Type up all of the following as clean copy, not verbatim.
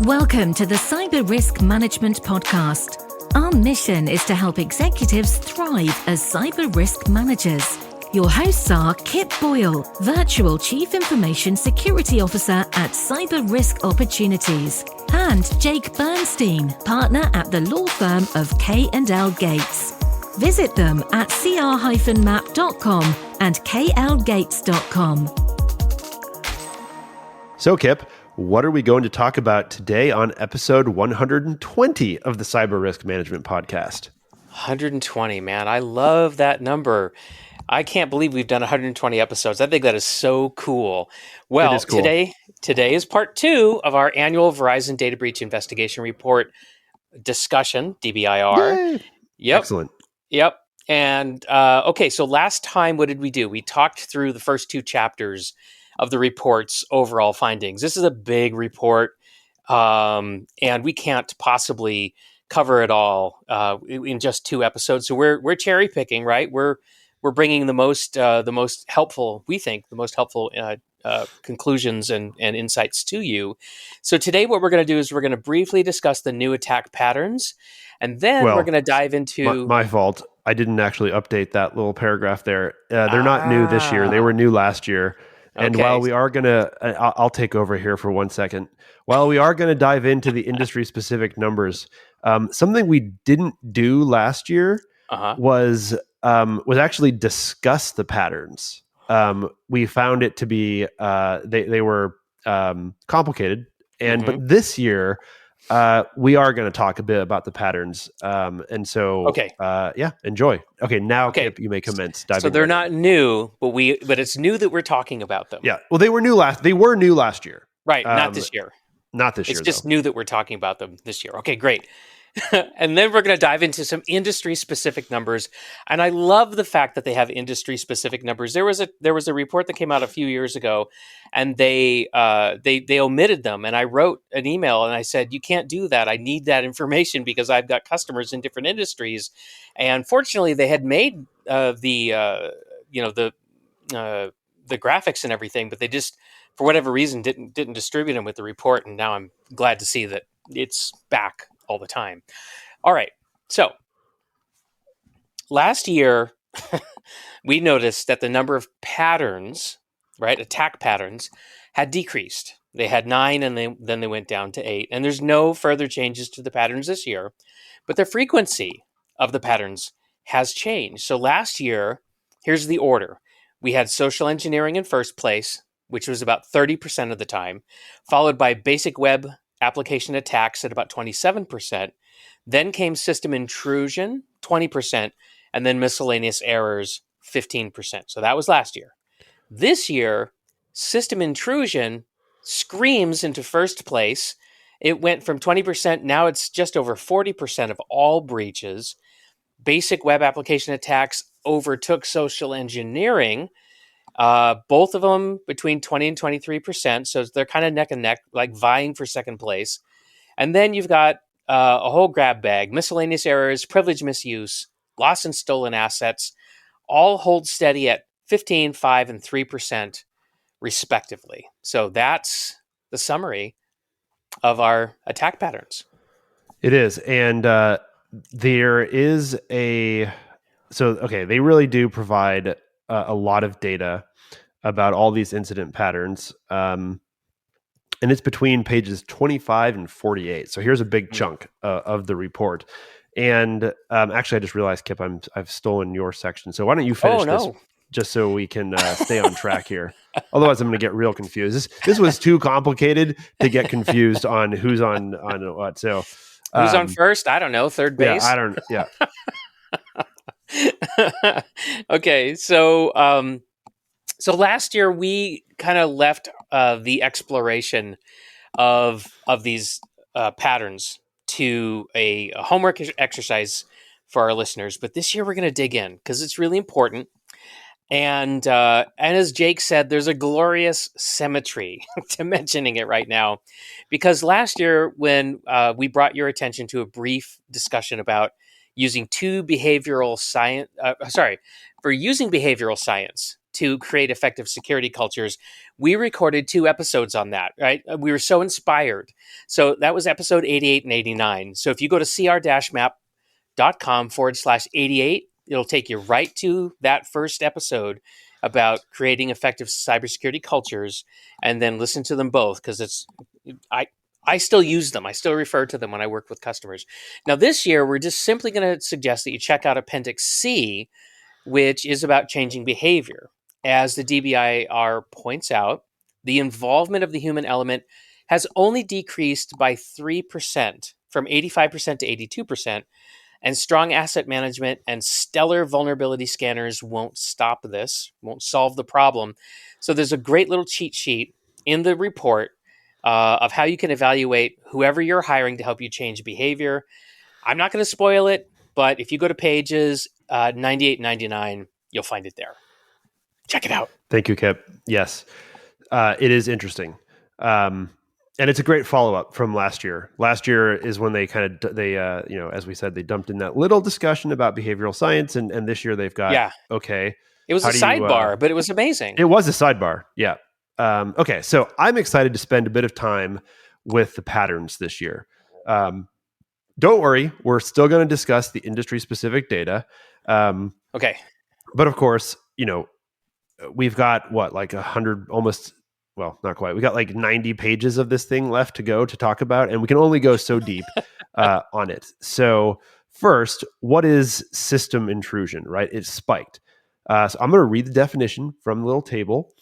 Welcome to the Cyber Risk Management Podcast. Our mission is to help executives thrive as cyber risk managers. Your hosts are Kip Boyle, Virtual Chief Information Security Officer at Cyber Risk Opportunities, and Jake Bernstein, Partner at the law firm of K&L Gates. Visit them at cr-map.com and klgates.com. So, Kip, what are we going to talk about today on episode 120 of the Cyber Risk Management Podcast? 120, man. I love that number. I can't believe we've done 120 episodes. I think that is so cool. Well, It is cool. Today is part 2 of our annual Verizon Data Breach Investigation Report discussion, DBIR. Yay. Yep. Excellent. Yep. And okay, so last time, what did we do? We talked through the first 2 chapters of the report's overall findings. This is a big report, and we can't possibly cover it all in just 2 episodes. So we're cherry picking, right? We're bringing the most helpful, we think, the most helpful conclusions and insights to you. So today, what we're going to do is we're going to briefly discuss the new attack patterns, and then we're going to dive into my fault. I didn't actually update that little paragraph there. They're not new this year. They were new last year. And while we are going to, I'll take over here for 1 second. While we are going to dive into the industry-specific numbers, something we didn't do last year was actually discuss the patterns. We found it to be they were complicated, but this year we are going to talk a bit about the patterns. And so, enjoy. Okay, now Kip, you may commence diving. So they're not new, but it's new that we're talking about them. Yeah. Well, they were new last year. Right. Not this year. Not this year. It's just new that we're talking about them this year. Okay, great. And then we're going to dive into some industry-specific numbers. And I love the fact that they have industry-specific numbers. There was a report that came out a few years ago, and they omitted them. And I wrote an email and I said, "You can't do that. I need that information because I've got customers in different industries." And fortunately, they had made the graphics and everything, but they just, for whatever reason, didn't distribute them with the report. And now I'm glad to see that it's back all the time. All right. So last year, we noticed that the number of patterns, right, attack patterns, had decreased. They had 9 and then they went down to 8. And there's no further changes to the patterns this year, but the frequency of the patterns has changed. So last year, here's the order. We had social engineering in first place, which was about 30% of the time, followed by basic web application attacks at about 27%. Then came system intrusion, 20%, and then miscellaneous errors, 15%. So that was last year. This year, system intrusion screams into first place. It went from 20%, now it's just over 40% of all breaches. Basic web application attacks overtook social engineering, both of them between 20 and 23%. So they're kind of neck and neck, like vying for second place. And then you've got a whole grab bag: miscellaneous errors, privilege misuse, lost and stolen assets, all hold steady at 15, 5, and 3% respectively. So that's the summary of our attack patterns. It is. And there is they really do provide a lot of data about all these incident patterns. And it's between pages 25 and 48. So here's a big chunk of the report. And actually, I just realized, Kip, I've stolen your section. So why don't you finish this just so we can stay on track here? Otherwise, I'm going to get real confused. This was too complicated to get confused on who's on what. So who's on first? I don't know. Third base? Yeah, I don't. Yeah. Okay, so last year we kind of left the exploration of these patterns to a homework exercise for our listeners, but this year we're going to dig in because it's really important. And as Jake said, there's a glorious symmetry to mentioning it right now, because last year when we brought your attention to a brief discussion about using behavioral science to create effective security cultures. We recorded 2 episodes on that, right? We were so inspired. So that was episode 88 and 89. So if you go to cr-map.com/88, it'll take you right to that first episode about creating effective cybersecurity cultures, and then listen to them both, because I still use them. I still refer to them when I work with customers. Now, this year, we're just simply going to suggest that you check out Appendix C, which is about changing behavior. As the DBIR points out, the involvement of the human element has only decreased by 3%, from 85% to 82%, and strong asset management and stellar vulnerability scanners won't stop this, won't solve the problem. So there's a great little cheat sheet in the report of how you can evaluate whoever you're hiring to help you change behavior. I'm not going to spoil it, but if you go to pages 98 and 99, you'll find it there. Check it out. Thank you, Kip. Yes, it is interesting. And it's a great follow-up from last year. Last year is when they as we said, they dumped in that little discussion about behavioral science, and this year they've got, okay. It was a sidebar, but it was amazing. It was a sidebar, yeah. Okay, so I'm excited to spend a bit of time with the patterns this year. Don't worry, we're still going to discuss the industry-specific data. Okay. But of course, we've got like 100, almost, well, not quite. We got like 90 pages of this thing left to go to talk about, and we can only go so deep on it. So first, what is system intrusion, right? It's spiked. So I'm going to read the definition from the little table.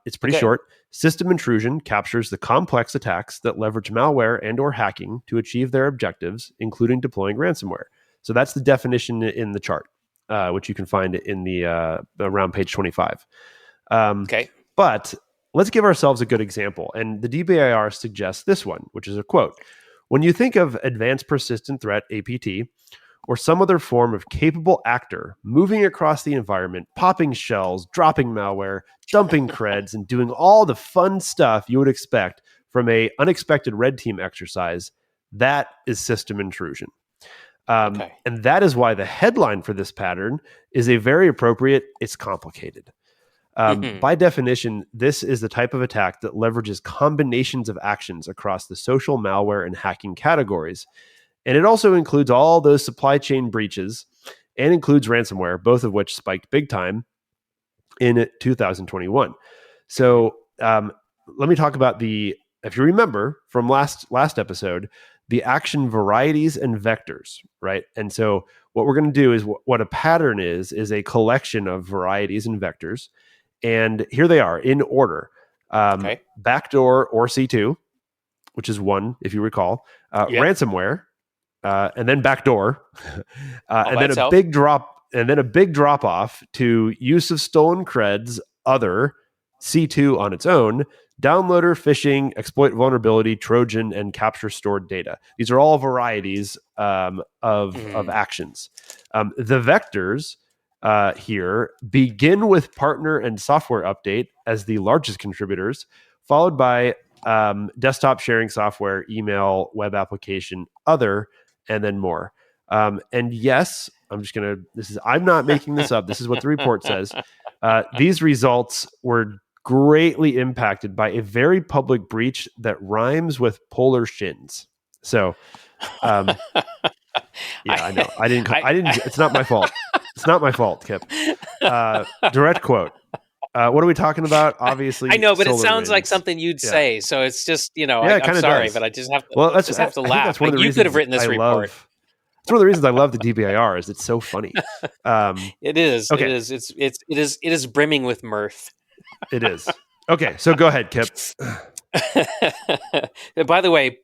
It's pretty short. System intrusion captures the complex attacks that leverage malware and or hacking to achieve their objectives, including deploying ransomware. So that's the definition in the chart, which you can find in the around page 25. But let's give ourselves a good example. And the DBIR suggests this one, which is a quote. When you think of advanced persistent threat, APT, or some other form of capable actor moving across the environment, popping shells, dropping malware, dumping creds, and doing all the fun stuff you would expect from a unexpected red team exercise, that is system intrusion. And that is why the headline for this pattern is a very appropriate, it's complicated. By definition, this is the type of attack that leverages combinations of actions across the social, malware, and hacking categories. And it also includes all those supply chain breaches and includes ransomware, both of which spiked big time in 2021. So let me talk about if you remember from last episode, the action varieties and vectors, right? And so what we're going to do is what a pattern is a collection of varieties and vectors. And here they are in order. Backdoor or C2, which is one, if you recall. Ransomware, and then backdoor, and then a big drop off to use of stolen creds, other, C2 on its own, downloader, phishing, exploit vulnerability, Trojan, and capture stored data. These are all varieties of actions. The vectors here begin with partner and software update as the largest contributors, followed by desktop sharing software, email, web application, other, and then more. And yes, I'm not making this up. This is what the report says. These results were greatly impacted by a very public breach that rhymes with polar shins. So, I know. I didn't. It's not my fault. It's not my fault, Kip. Direct quote. What are we talking about? Obviously, I know, but it sounds like something you'd say. So it's just, I'm sorry, but I just have to. Have to laugh. That's one of the you could have written this report. It's one of the reasons I love the DBIR is it's so funny. It is. Okay. It is brimming with mirth. It is. Okay, so go ahead, Kip. By the way,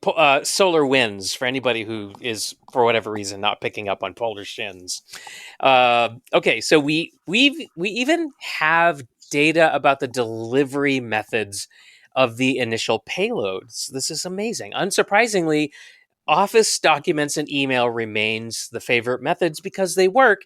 solar winds for anybody who is, for whatever reason, not picking up on polar shins. Okay, so we even have data about the delivery methods of the initial payloads. This is amazing. Unsurprisingly, Office documents and email remains the favorite methods because they work.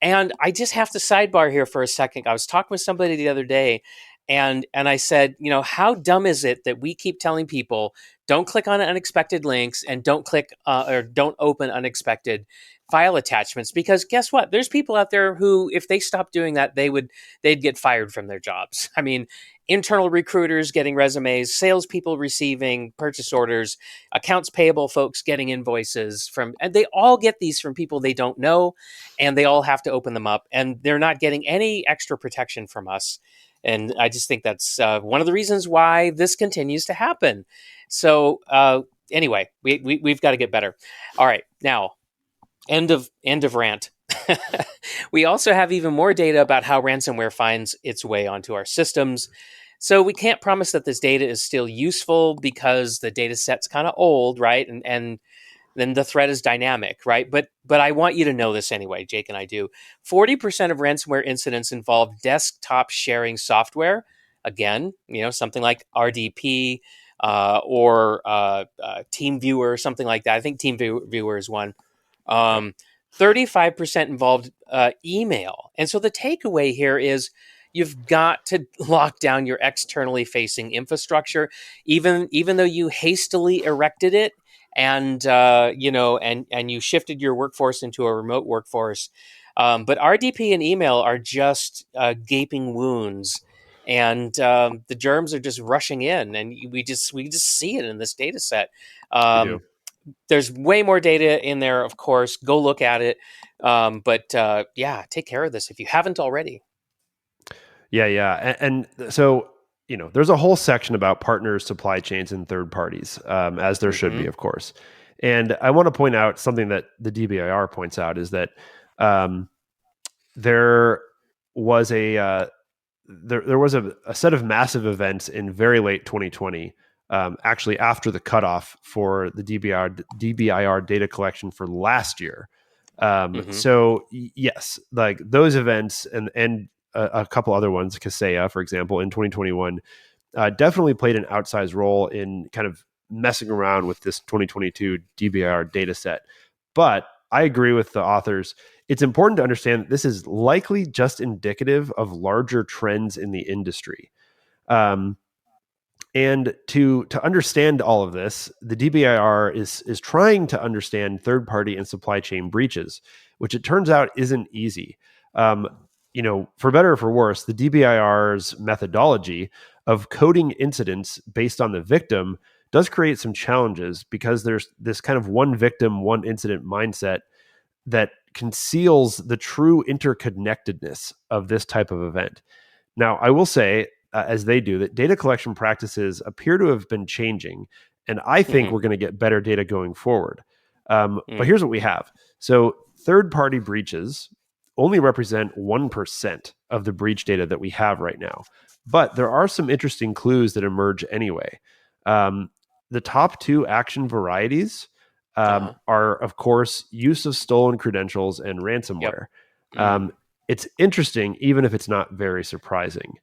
And I just have to sidebar here for a second. I was talking with somebody the other day, And I said, how dumb is it that we keep telling people don't click on unexpected links and don't click or don't open unexpected file attachments? Because guess what? There's people out there who, if they stopped doing that, they'd get fired from their jobs. I mean, internal recruiters getting resumes, salespeople receiving purchase orders, accounts payable folks getting invoices and they all get these from people they don't know, and they all have to open them up, and they're not getting any extra protection from us. And I just think that's one of the reasons why this continues to happen. So anyway, we've got to get better. All right, now end of rant. We also have even more data about how ransomware finds its way onto our systems. So we can't promise that this data is still useful because the data set's kind of old, right? And then the threat is dynamic, right? But I want you to know this anyway, Jake and I do. 40% of ransomware incidents involve desktop sharing software. Again, something like RDP or TeamViewer or something like that. I think TeamViewer is one. 35% involved email. And so the takeaway here is you've got to lock down your externally facing infrastructure, even though you hastily erected it and you shifted your workforce into a remote workforce. But RDP and email are just gaping wounds, and the germs are just rushing in, and we just see it in this data set. We do. There's way more data in there, of course. Go look at it. But take care of this if you haven't already. Yeah. And so, there's a whole section about partners, supply chains, and third parties, as there should be, of course. And I want to point out something that the DBIR points out is that there was a set of massive events in very late 2020, actually after the cutoff for the DBIR data collection for last year. So yes, like those events and a couple other ones, Kaseya, for example, in 2021, definitely played an outsized role in kind of messing around with this 2022 DBIR data set. But I agree with the authors. It's important to understand that this is likely just indicative of larger trends in the industry. And to understand all of this, the DBIR is trying to understand third-party and supply chain breaches, which it turns out isn't easy. For better or for worse, the DBIR's methodology of coding incidents based on the victim does create some challenges because there's this kind of one victim, one incident mindset that conceals the true interconnectedness of this type of event. Now, I will say, as they do, that data collection practices appear to have been changing, and I think we're going to get better data going forward. But here's what we have. So third-party breaches only represent 1% of the breach data that we have right now. But there are some interesting clues that emerge anyway. The top two action varieties are, of course, use of stolen credentials and ransomware. It's interesting, even if it's not very surprising.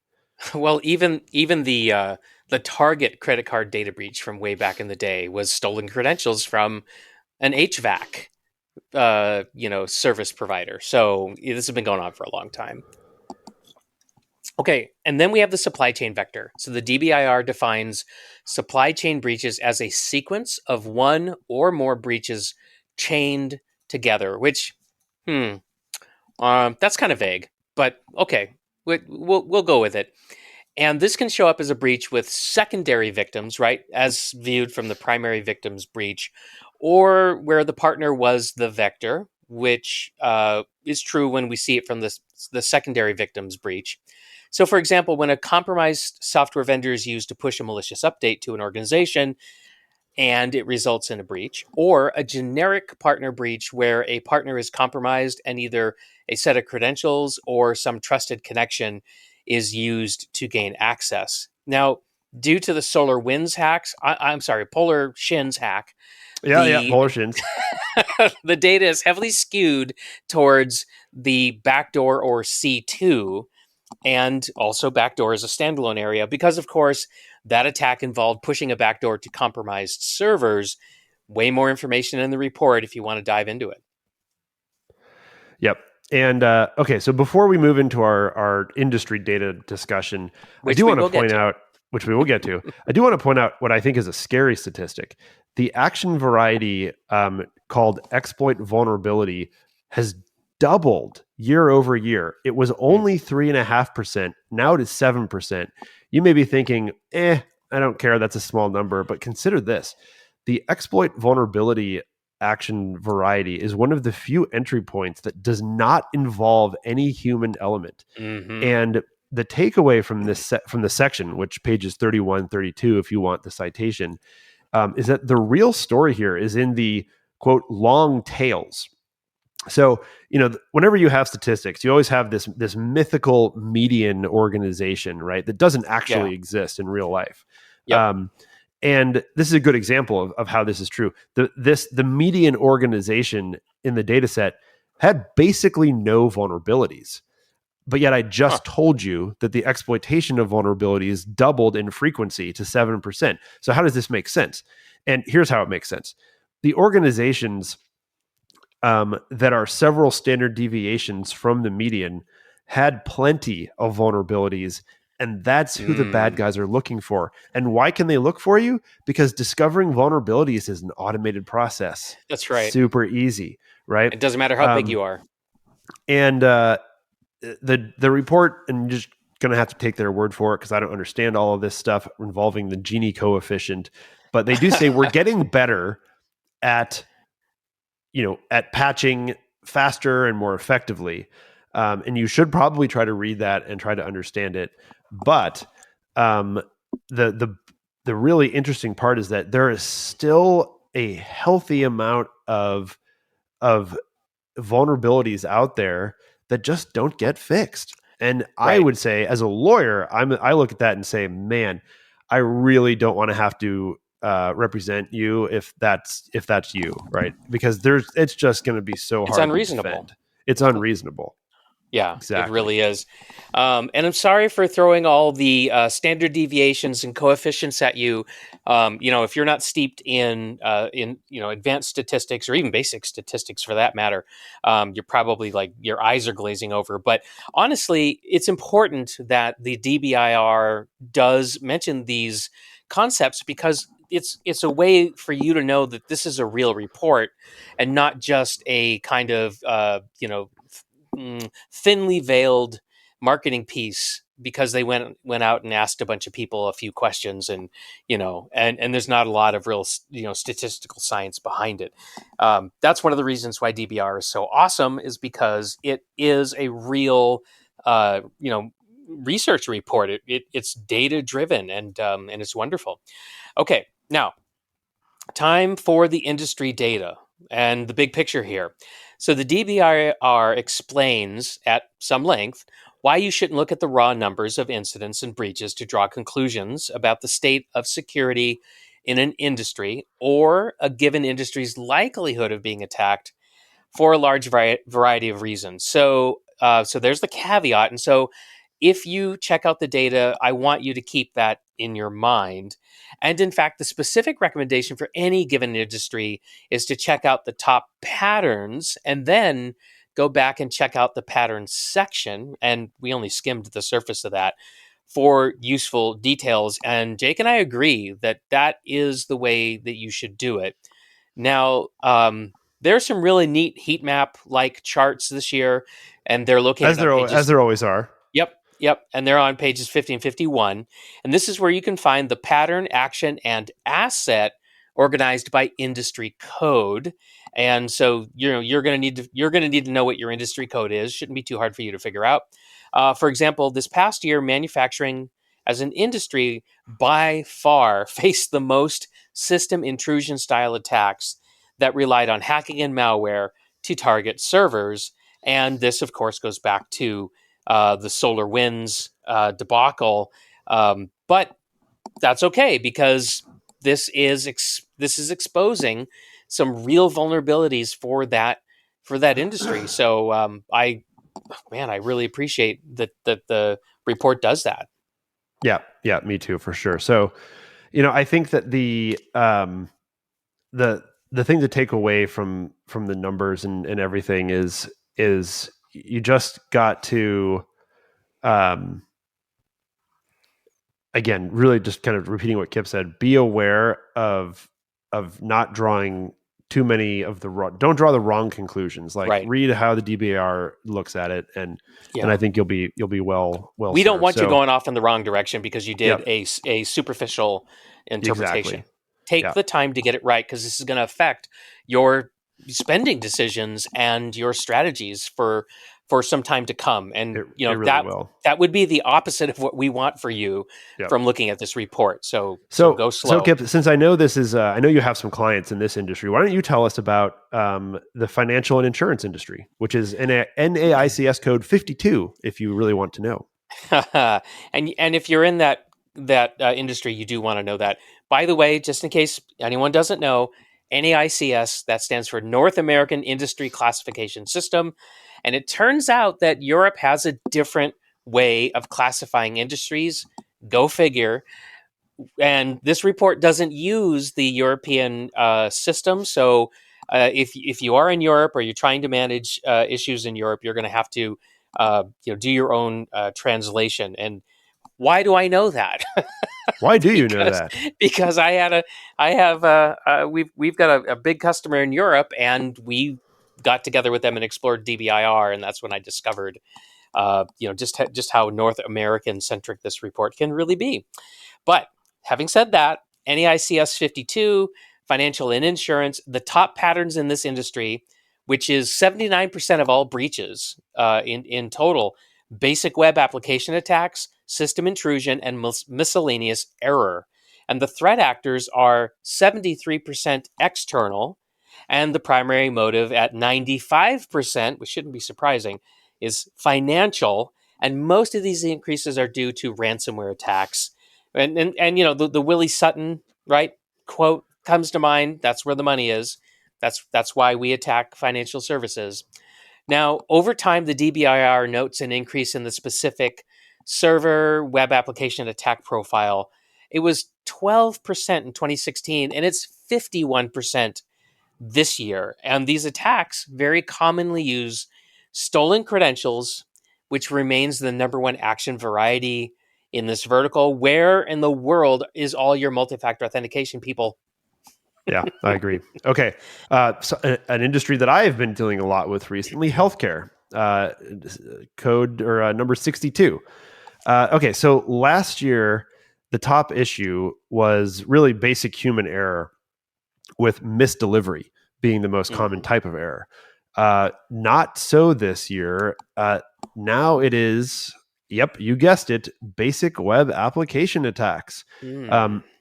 Well, even the Target credit card data breach from way back in the day was stolen credentials from an HVAC, service provider. So this has been going on for a long time. Okay, and then we have the supply chain vector. So the DBIR defines supply chain breaches as a sequence of one or more breaches chained together, which, that's kind of vague, but okay, we'll go with it. And this can show up as a breach with secondary victims, right, as viewed from the primary victim's breach, or where the partner was the vector, which is true when we see it from the secondary victim's breach. So, for example, when a compromised software vendor is used to push a malicious update to an organization and it results in a breach, or a generic partner breach where a partner is compromised and either a set of credentials or some trusted connection is used to gain access. Now, due to the Polar Shins hack. Polar Shins. The data is heavily skewed towards the backdoor or C2, and also backdoor is a standalone area because, of course, that attack involved pushing a backdoor to compromised servers. Way more information in the report if you want to dive into it. Yep. And okay, so before we move into our industry data discussion, I do want to point out, which we will get to, I do want to point out what I think is a scary statistic. The action variety called exploit vulnerability has doubled year over year. It was only 3.5%. Now it is 7%. You may be thinking, I don't care. That's a small number. But consider this. The exploit vulnerability action variety is one of the few entry points that does not involve any human element. And the takeaway from this from the section, which pages 31, 32, if you want the citation, is that the real story here is in the quote long tails. So, whenever you have statistics, you always have this mythical median organization, right? That doesn't actually exist in real life. Yep. And this is a good example of how this is true. The median organization in the data set had basically no vulnerabilities. But yet I just told you that the exploitation of vulnerabilities doubled in frequency to 7%. So how does this make sense? And here's how it makes sense. The organizations that are several standard deviations from the median had plenty of vulnerabilities. And that's who the bad guys are looking for. And why can they look for you? Because discovering vulnerabilities is an automated process. That's right. Super easy, right? It doesn't matter how big you are. And the report, and you're just going to have to take their word for it because I don't understand all of this stuff involving the Gini coefficient. But they do say we're getting better at patching faster and more effectively. And you should probably try to read that and try to understand it. But the really interesting part is that there is still a healthy amount of vulnerabilities out there that just don't get fixed. And right. I would say, as a lawyer, I look at that and say, man, I really don't want to have to represent you if that's you, right? Because it's just going to be so hard. It's unreasonable. To defend. It's unreasonable. Yeah, exactly. It really is. And I'm sorry for throwing all the standard deviations and coefficients at you. If you're not steeped in advanced statistics or even basic statistics for that matter, you're probably like your eyes are glazing over. But honestly, it's important that the DBIR does mention these concepts because it's a way for you to know that this is a real report and not just a kind of thinly veiled marketing piece because they went out and asked a bunch of people a few questions and there's not a lot of real statistical science behind it. That's one of the reasons why DBIR is so awesome, is because it is a real research report. It's data driven and it's wonderful. Okay, now time for the industry data and the big picture here. So the DBIR explains at some length why you shouldn't look at the raw numbers of incidents and breaches to draw conclusions about the state of security in an industry or a given industry's likelihood of being attacked for a large variety of reasons. So there's the caveat. And so if you check out the data, I want you to keep that in your mind. And in fact, the specific recommendation for any given industry is to check out the top patterns and then go back and check out the patterns section. And we only skimmed the surface of that for useful details. And Jake and I agree that that is the way that you should do it. Now, there's some really neat heat map like charts this year, and they're located as there always are. Yep. And they're on pages 50 and 51. And this is where you can find the pattern, action, and asset organized by industry code. And so, you're going to need to know what your industry code is. Shouldn't be too hard for you to figure out. For example, this past year, manufacturing as an industry by far faced the most system intrusion style attacks that relied on hacking and malware to target servers. And this, of course, goes back to the SolarWinds debacle, but that's okay because this is exposing some real vulnerabilities for that industry. So I really appreciate that the report does that. Yeah, me too, for sure. So, I think that the thing to take away from the numbers and everything is you just got to, again, really just kind of repeating what Kip said, be aware of not drawing too many of don't draw the wrong conclusions. Like read how the DBIR looks at it, and I think you'll be well. We don't want you going off in the wrong direction because you did a superficial interpretation. Exactly. Take the time to get it right, because this is going to affect your spending decisions and your strategies for some time to come. And it really that would be the opposite of what we want for you from looking at this report. So go slow. So Kip, since I know this is, I know you have some clients in this industry, why don't you tell us about the financial and insurance industry, which is NAICS code 52, if you really want to know. and if you're in that industry, you do want to know that. By the way, just in case anyone doesn't know, NAICS, that stands for North American Industry Classification System. And it turns out that Europe has a different way of classifying industries. Go figure. And this report doesn't use the European system. So if you are in Europe or you're trying to manage issues in Europe, you're going to have to do your own translation. And why do I know that? Why do you know that? Because we've got a big customer in Europe, and we got together with them and explored DBIR, and that's when I discovered, just how North American centric this report can really be. But having said that, NAICS 52, financial and insurance, the top patterns in this industry, which is 79% of all breaches in total: basic web application attacks, system intrusion, and miscellaneous error. And the threat actors are 73% external, and the primary motive at 95%, which shouldn't be surprising, is financial. And most of these increases are due to ransomware attacks. And the Willie Sutton, right, quote comes to mind. That's where the money is. That's why we attack financial services. Now, over time, the DBIR notes an increase in the specific server web application attack profile. It was 12% in 2016, and it's 51% this year. And these attacks very commonly use stolen credentials, which remains the number one action variety in this vertical. Where in the world is all your multi-factor authentication, people? Yeah, I agree. Okay. So an industry that I have been dealing a lot with recently, healthcare, code or number 62. Okay. So last year, the top issue was really basic human error, with misdelivery being the most common type of error. Not so this year. Now it is, yep, you guessed it, basic web application attacks.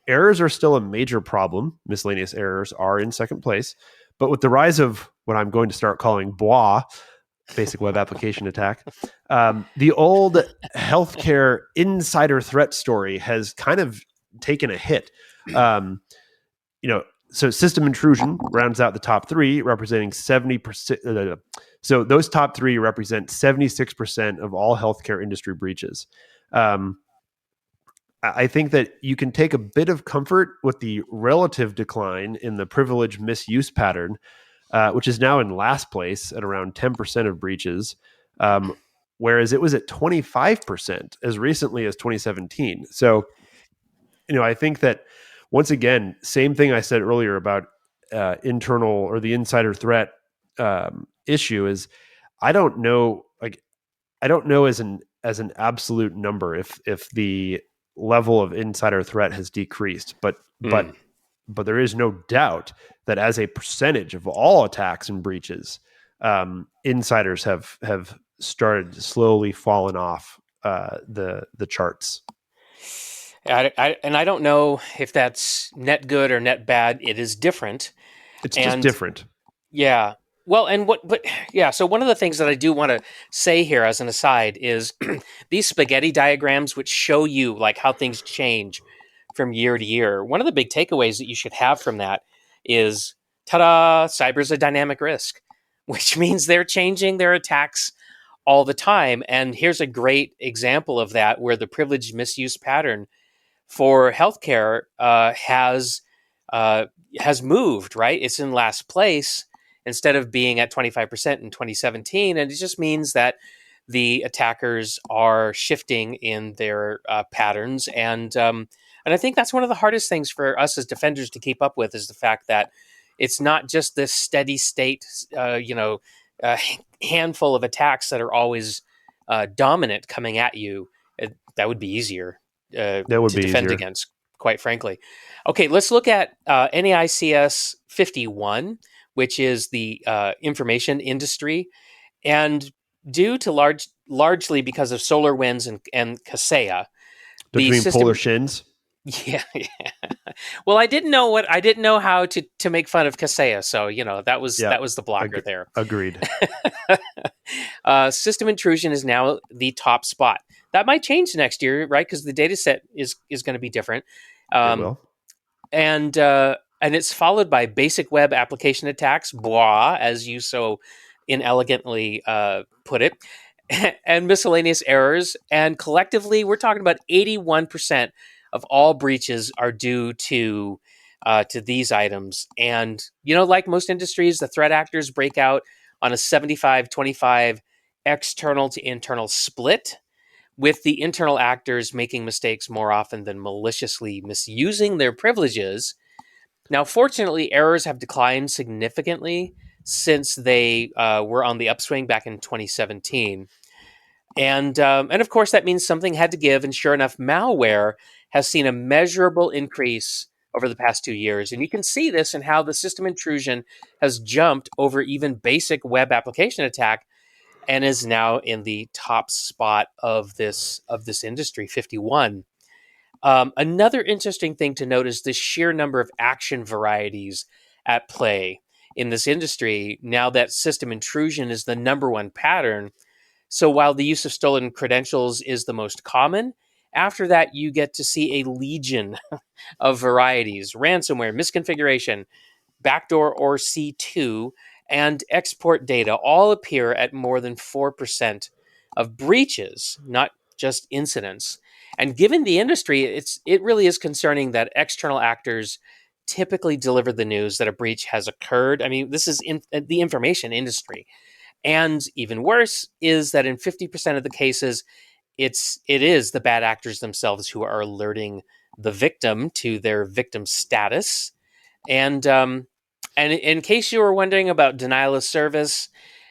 Errors are still a major problem. Miscellaneous errors are in second place. But with the rise of what I'm going to start calling BWA, basic web application attack, the old healthcare insider threat story has kind of taken a hit. So system intrusion rounds out the top three, representing 70%. So those top three represent 76% of all healthcare industry breaches. I think that you can take a bit of comfort with the relative decline in the privilege misuse pattern, which is now in last place at around 10% of breaches, whereas it was at 25% as recently as 2017. So, I think that, once again, same thing I said earlier about internal or the insider threat issue is, I don't know as an absolute number if the level of insider threat has decreased, but there is no doubt that as a percentage of all attacks and breaches, insiders have started slowly falling off the charts. I don't know if that's net good or net bad. It is different. It's just different. Yeah. Well, so one of the things that I do want to say here as an aside is these spaghetti diagrams, which show you like how things change from year to year. One of the big takeaways that you should have from that is, ta-da, cyber's a dynamic risk, which means they're changing their attacks all the time. And here's a great example of that, where the privileged misuse pattern for healthcare has moved, right? It's in last place. instead of being at 25% in 2017. And it just means that the attackers are shifting in their patterns. And I think that's one of the hardest things for us as defenders to keep up with, is the fact that it's not just this steady state, handful of attacks that are always dominant coming at you. That would be easier That would to be defend easier. against, quite frankly. Okay, let's look at NAICS 51, which is the information industry. And due to largely because of SolarWinds and Kaseya, Don't the you mean polar system. shins? Yeah, yeah. Well, I didn't know how to make fun of Kaseya, so that was Yeah, the blocker there. agreed. System intrusion is now the top spot. That might change next year, right? Because the data set is going to be different. It will. And it's followed by basic web application attacks, BWA, as you so inelegantly put it, and miscellaneous errors. And collectively, we're talking about 81% of all breaches are due to these items. And like most industries, the threat actors break out on a 75-25 external to internal split, with the internal actors making mistakes more often than maliciously misusing their privileges. Now, fortunately, errors have declined significantly since they were on the upswing back in 2017. And of course, that means something had to give. And sure enough, malware has seen a measurable increase over the past 2 years. And you can see this in how the system intrusion has jumped over even basic web application attack, and is now in the top spot of this industry, 51. Another interesting thing to note is the sheer number of action varieties at play in this industry now that system intrusion is the number one pattern. So while the use of stolen credentials is the most common, after that you get to see a legion of varieties: ransomware, misconfiguration, backdoor or C2, and export data all appear at more than 4% of breaches, not just incidents. And given the industry, it really is concerning that external actors typically deliver the news that a breach has occurred. I mean, this is in the information industry. And even worse is that in 50% of the cases, it is the bad actors themselves who are alerting the victim to their victim status. And in case you were wondering about denial of service,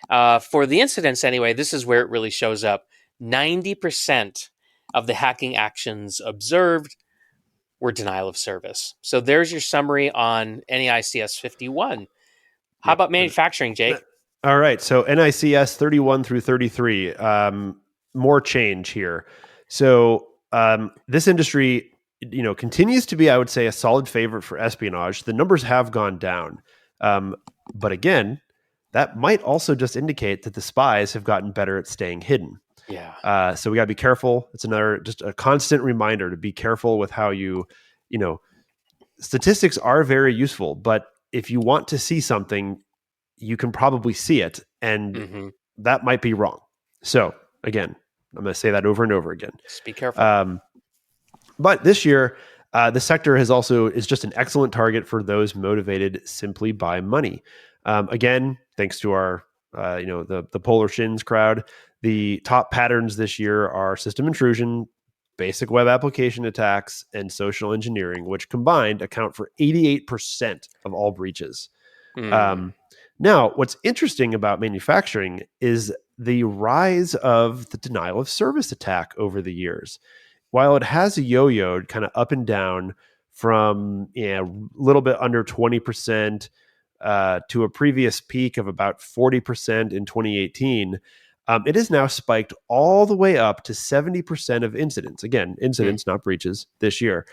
for the incidents anyway, this is where it really shows up. 90% of the hacking actions observed were denial of service. So there's your summary on NAICS 51. How Yep. about manufacturing, Jake? All right. So NICS 31 through 33, more change here. So this industry, continues to be, I would say, a solid favorite for espionage. The numbers have gone down. But again, that might also just indicate that the spies have gotten better at staying hidden. Yeah. So we got to be careful. It's just a constant reminder to be careful with how statistics are very useful, but if you want to see something, you can probably see it, and that might be wrong. So again, I'm going to say that over and over again. Just be careful. But this year, the sector is just an excellent target for those motivated simply by money. Again, thanks to our, the Polar Shins crowd, the top patterns this year are system intrusion, basic web application attacks, and social engineering, which combined account for 88% of all breaches. Now, what's interesting about manufacturing is the rise of the denial of service attack over the years. While it has yo-yoed kind of up and down from a little bit under 20% to a previous peak of about 40% in 2018, it has now spiked all the way up to 70% of incidents. Again, incidents, not breaches, this year.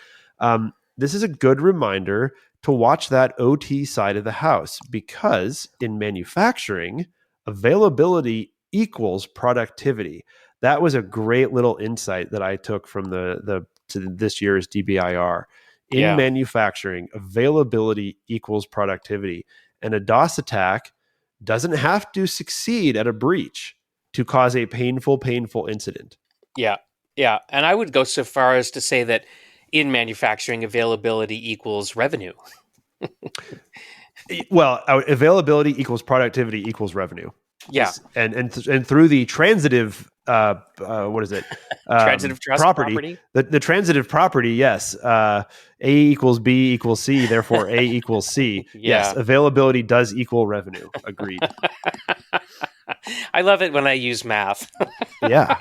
This is a good reminder to watch that OT side of the house, because in manufacturing, availability equals productivity. That was a great little insight that I took from this year's DBIR. In manufacturing, availability equals productivity. And a DOS attack doesn't have to succeed at a breach to cause a painful incident. Yeah. And I would go so far as to say that in manufacturing, availability equals revenue. Well, availability equals productivity equals revenue. Yeah. And through the transitive, what is it? Transitive trust property. The transitive property, yes. A equals B equals C, therefore A equals C. Yeah. Yes, availability does equal revenue. Agreed. I love it when I use math. Yeah.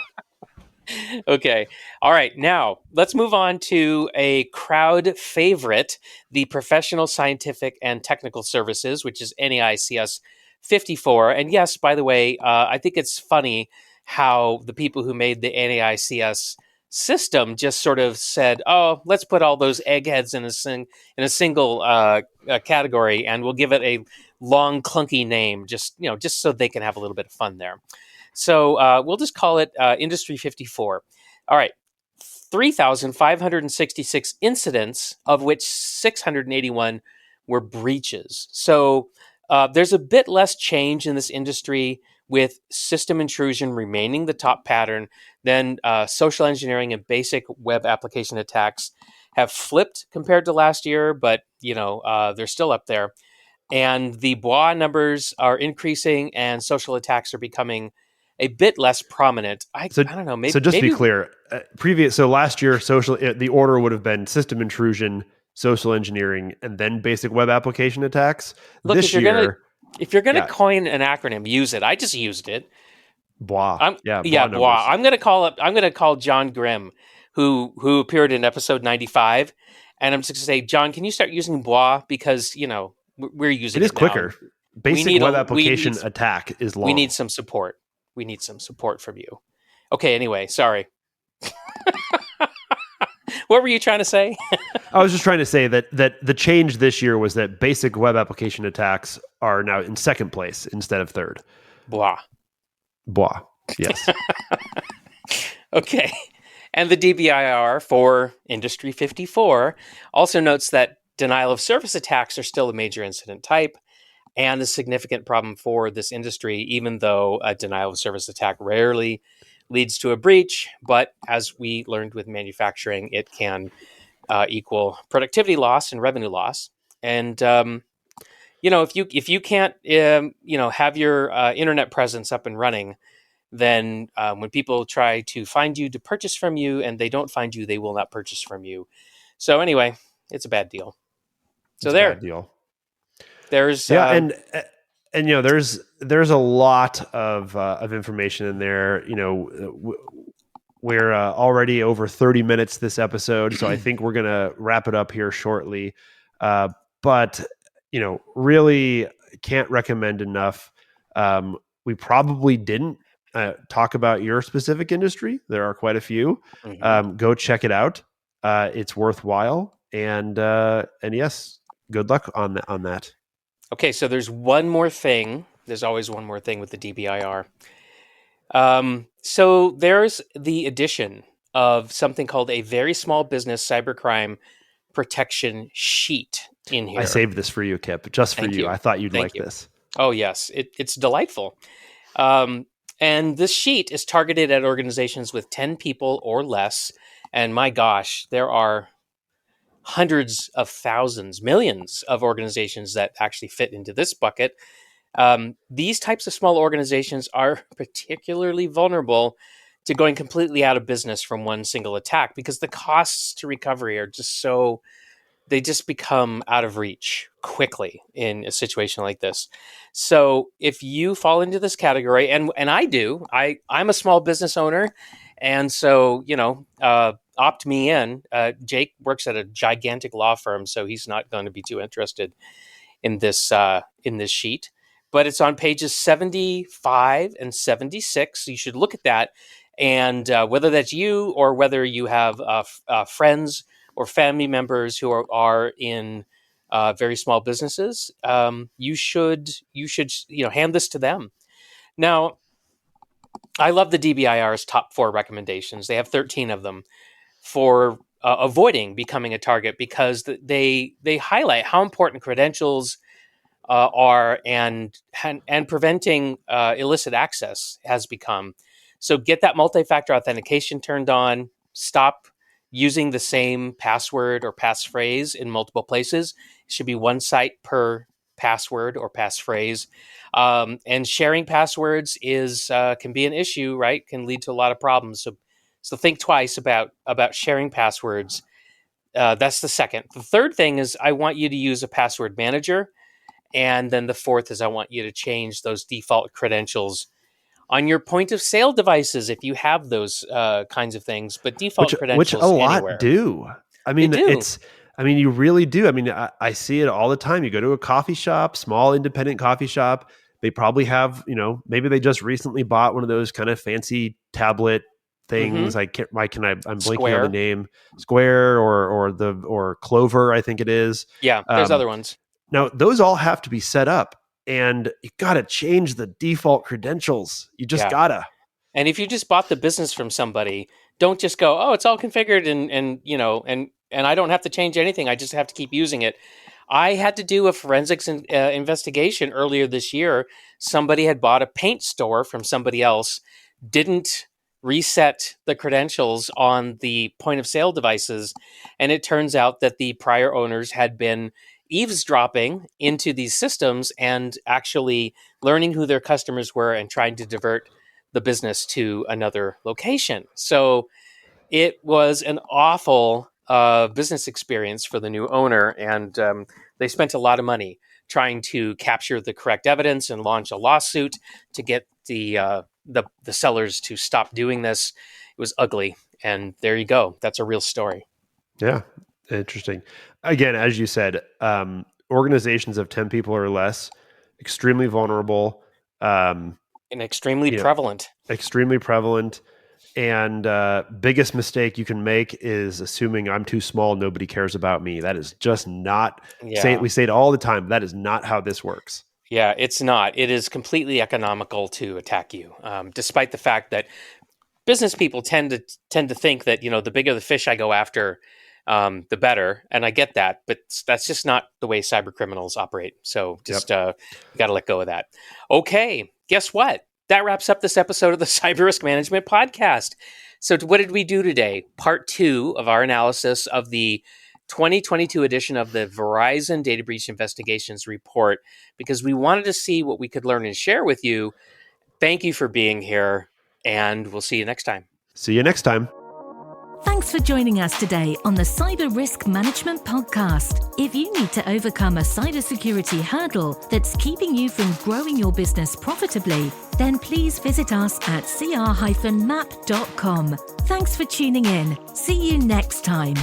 Okay. All right. Now let's move on to a crowd favorite, the Professional Scientific and Technical Services, which is NAICS 54. And yes, by the way, I think it's funny how the people who made the NAICS system just sort of said, "Oh, let's put all those eggheads in a single category, and we'll give it a long, clunky name, just so they can have a little bit of fun there." So we'll just call it Industry 54. All right. 3,566 incidents, of which 681 were breaches. So there's a bit less change in this industry, with system intrusion remaining the top pattern. Then social engineering and basic web application attacks have flipped compared to last year, but they're still up there. And the BWA numbers are increasing, and social attacks are becoming a bit less prominent. I don't know. So just to be clear, last year, the order would have been system intrusion, social engineering, and then basic web application attacks. Look, this year, if you're gonna coin an acronym, use it. I just used it. BWA. BWA. I'm gonna call John Grimm, who appeared in episode 95, and I'm just gonna say, John, can you start using BWA, because we're using it. It is quicker. Now. Basic web application attack is long. We need some support. We need some support from you. Okay, anyway, sorry. What were you trying to say? I was just trying to say that the change this year was that basic web application attacks are now in second place instead of third. BWA. Yes. Okay. And the DBIR for Industry 54 also notes that denial of service attacks are still a major incident type and a significant problem for this industry, even though a denial of service attack rarely leads to a breach. But as we learned with manufacturing, it can equal productivity loss and revenue loss. And if you can't have your internet presence up and running, then when people try to find you to purchase from you and they don't find you, they will not purchase from you. So anyway, it's a bad deal. So there. Bad deal. There's there's a lot of information in there. We're already over 30 minutes this episode, so I think we're gonna wrap it up here shortly. But really can't recommend enough. We probably didn't talk about your specific industry. There are quite a few. Mm-hmm. Go check it out. It's worthwhile, and yes, good luck on that. Okay, so there's one more thing. There's always one more thing with the DBIR. So there's the addition of something called a very small business cybercrime protection sheet in here. I saved this for you, Kip, just for you. I thought you'd like this. Oh, yes. It's delightful. And this sheet is targeted at organizations with 10 people or less. And my gosh, there are hundreds of thousands, millions of organizations that actually fit into this bucket. These types of small organizations are particularly vulnerable to going completely out of business from one single attack, because the costs to recovery are they just become out of reach quickly in a situation like this. So if you fall into this category, and I do, I'm a small business owner, and so, opt me in. Jake works at a gigantic law firm, so he's not going to be too interested in this sheet. But it's on pages 75 and 76. So you should look at that, and whether that's you or whether you have friends or family members who are in very small businesses, you should hand this to them. Now, I love the DBIR's top 4 recommendations. They have 13 of them for avoiding becoming a target, because they highlight how important credentials are and preventing illicit access has become. So get that multi-factor authentication turned on. Stop using the same password or passphrase in multiple places. It should be one site per password or passphrase. And sharing passwords can be an issue, right? Can lead to a lot of problems. So think twice about sharing passwords. That's the second. The third thing is I want you to use a password manager. And then the fourth is I want you to change those default credentials on your point of sale devices if you have those kinds of things, but default credentials which a lot anywhere. do. I mean, you really do. I mean, I see it all the time. You go to a coffee shop, small independent coffee shop. They probably have, maybe they just recently bought one of those kind of fancy tablet things. I'm blanking on the name. Square or Clover, I think it is. Yeah, there's other ones. Now, those all have to be set up, and you got to change the default credentials. You just gotta. And if you just bought the business from somebody, don't just go, oh, it's all configured and I don't have to change anything. I just have to keep using it. I had to do a forensics investigation earlier this year. Somebody had bought a paint store from somebody else, didn't reset the credentials on the point of sale devices, and it turns out that the prior owners had been eavesdropping into these systems and actually learning who their customers were and trying to divert the business to another location. So it was an awful business experience for the new owner, and they spent a lot of money trying to capture the correct evidence and launch a lawsuit to get the sellers to stop doing this. It was ugly, and there you go. That's a real story. Yeah. Interesting. Again, as you said, organizations of 10 people or less, extremely vulnerable. And extremely prevalent. Extremely prevalent. And biggest mistake you can make is assuming I'm too small, nobody cares about me. That is just not, we say it all the time, that is not how this works. Yeah, it's not. It is completely economical to attack you, despite the fact that business people tend to think that, the bigger the fish I go after, the better. And I get that, but that's just not the way cyber criminals operate. So just got to let go of that. Okay, guess what? That wraps up this episode of the Cyber Risk Management Podcast. So what did we do today? Part 2 of our analysis of the 2022 edition of the Verizon Data Breach Investigations Report, because we wanted to see what we could learn and share with you. Thank you for being here, and we'll see you next time. See you next time. Thanks for joining us today on the Cyber Risk Management Podcast. If you need to overcome a cybersecurity hurdle that's keeping you from growing your business profitably, then please visit us at cr-map.com. Thanks for tuning in. See you next time.